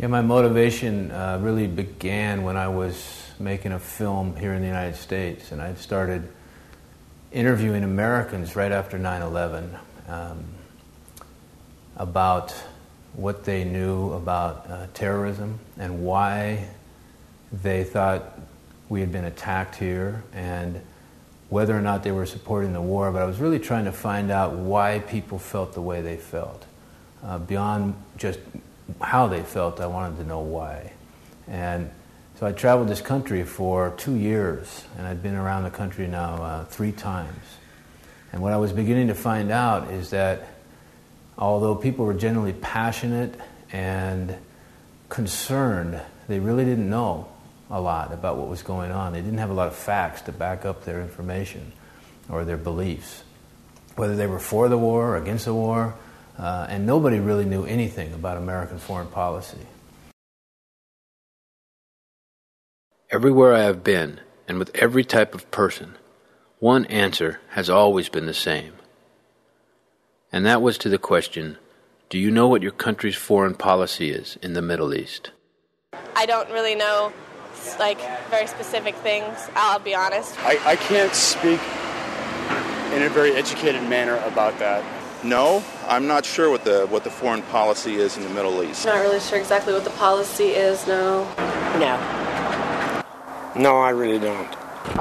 Yeah, my motivation really began when I was making a film here in the United States, and I started interviewing Americans right after 9/11 about what they knew about terrorism and why they thought we had been attacked here and whether or not they were supporting the war. But I was really trying to find out why people felt the way they felt. Beyond just how they felt, I wanted to know why. And so I traveled this country for 2 years, and I'd been around the country now 3 times. And what I was beginning to find out is that although people were generally passionate and concerned, they really didn't know a lot about what was going on. They didn't have a lot of facts to back up their information or their beliefs, whether they were for the war or against the war, and nobody really knew anything about American foreign policy. Everywhere I have been, and with every type of person, one answer has always been the same. And that was to the question, do you know what your country's foreign policy is in the Middle East? I don't really know, very specific things, I'll be honest. I can't speak in a very educated manner about that. No, I'm not sure what the foreign policy is in the Middle East. Not really sure exactly what the policy is, no. No. No, I really don't.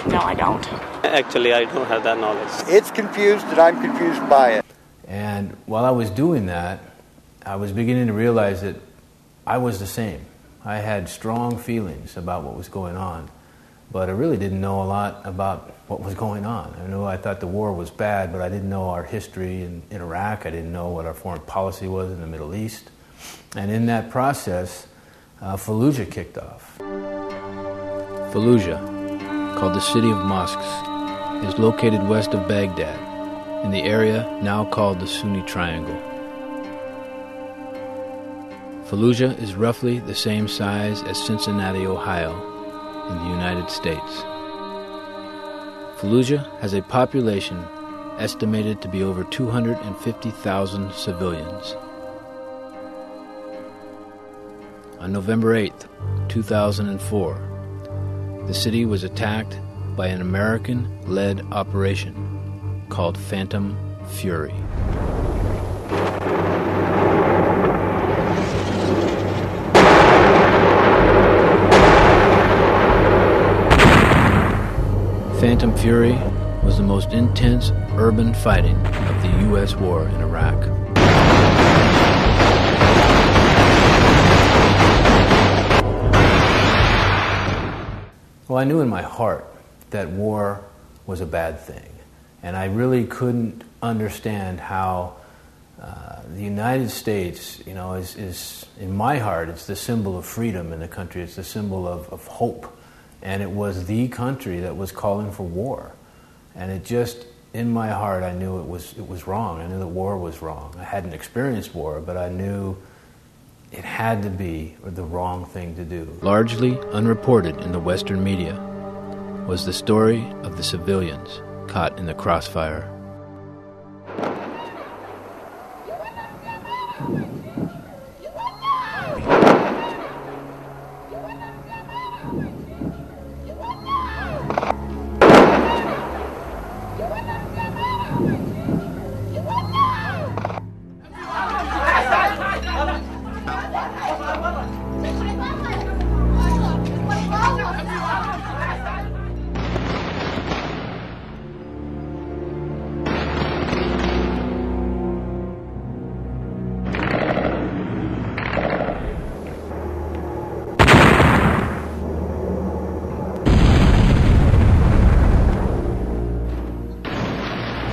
No, I don't. Actually, I don't have that knowledge. It's confused and I'm confused by it. And while I was doing that, I was beginning to realize that I was the same. I had strong feelings about what was going on, but I really didn't know a lot about what was going on. I thought the war was bad, but I didn't know our history in Iraq. I didn't know what our foreign policy was in the Middle East. And in that process, Fallujah kicked off. Fallujah, called the City of Mosques, is located west of Baghdad, in the area now called the Sunni Triangle. Fallujah is roughly the same size as Cincinnati, Ohio, in the United States. Fallujah has a population estimated to be over 250,000 civilians. On November 8th, 2004, the city was attacked by an American-led operation called Phantom Fury. Phantom Fury was the most intense urban fighting of the U.S. war in Iraq. Well, I knew in my heart that war was a bad thing. And I really couldn't understand how the United States, is in my heart, it's the symbol of freedom in the country. It's the symbol of hope. And it was the country that was calling for war. And it just, in my heart, I knew it was wrong. I knew that war was wrong. I hadn't experienced war, but I knew it had to be the wrong thing to do. Largely unreported in the Western media was the story of the civilians caught in the crossfire.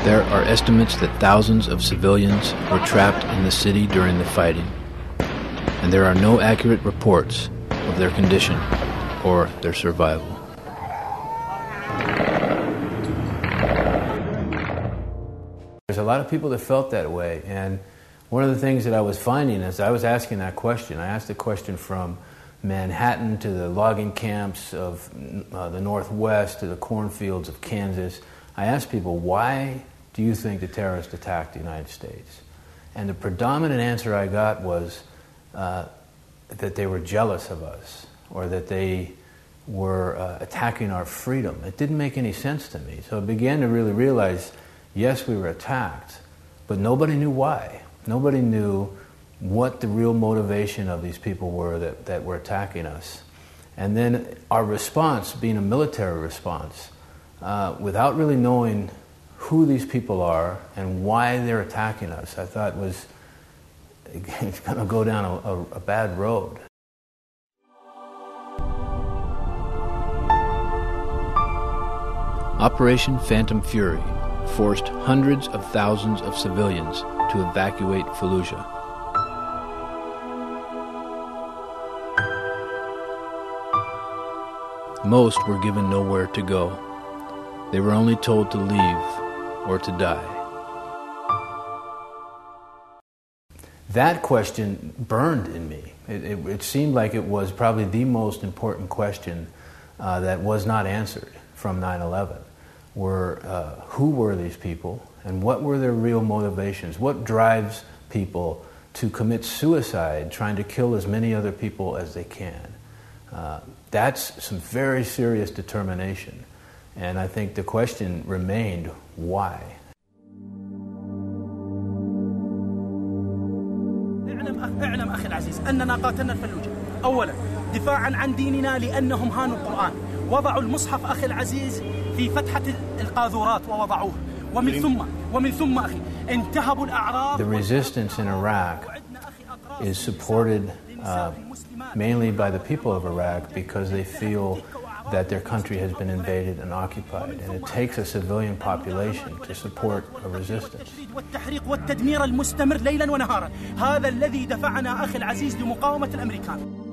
There are estimates that thousands of civilians were trapped in the city during the fighting, and there are no accurate reports of their condition or their survival. There's a lot of people that felt that way, and one of the things that I was finding as I was asking that question, I asked the question from Manhattan to the logging camps of the Northwest to the cornfields of Kansas. I asked people, why do you think the terrorists attacked the United States? And the predominant answer I got was, that they were jealous of us or that they were attacking our freedom. It didn't make any sense to me. So I began to really realize, yes, we were attacked, but nobody knew why. Nobody knew what the real motivation of these people were that were attacking us. And then our response, being a military response, without really knowing who these people are and why they're attacking us, I thought was it's going to go down a bad road. Operation Phantom Fury forced hundreds of thousands of civilians to evacuate Fallujah. Most were given nowhere to go. They were only told to leave or to die. That question burned in me. It seemed like it was probably the most important question that was not answered from 9/11. Who were these people and what were their real motivations? What drives people to commit suicide trying to kill as many other people as they can? That's some very serious determination. And I think the question remained, why? اعلم أخي العزيز أننا قاتلنا الفلوجة أولا دفاعا عن ديننا لأنهم هانوا القرآن وضعوا المصحف أخي العزيز في فتحة القاذورات ووضعوه ومن ثم أخي انتهبوا الأعراض. The resistance in Iraq is supported mainly by the people of Iraq because they feel that their country has been invaded and occupied, and it takes a civilian population to support a resistance. والتحريق والتدمير المستمر ليلا ونهارا هذا الذي دفعنا أخي العزيز لمقاومة الأمريكان.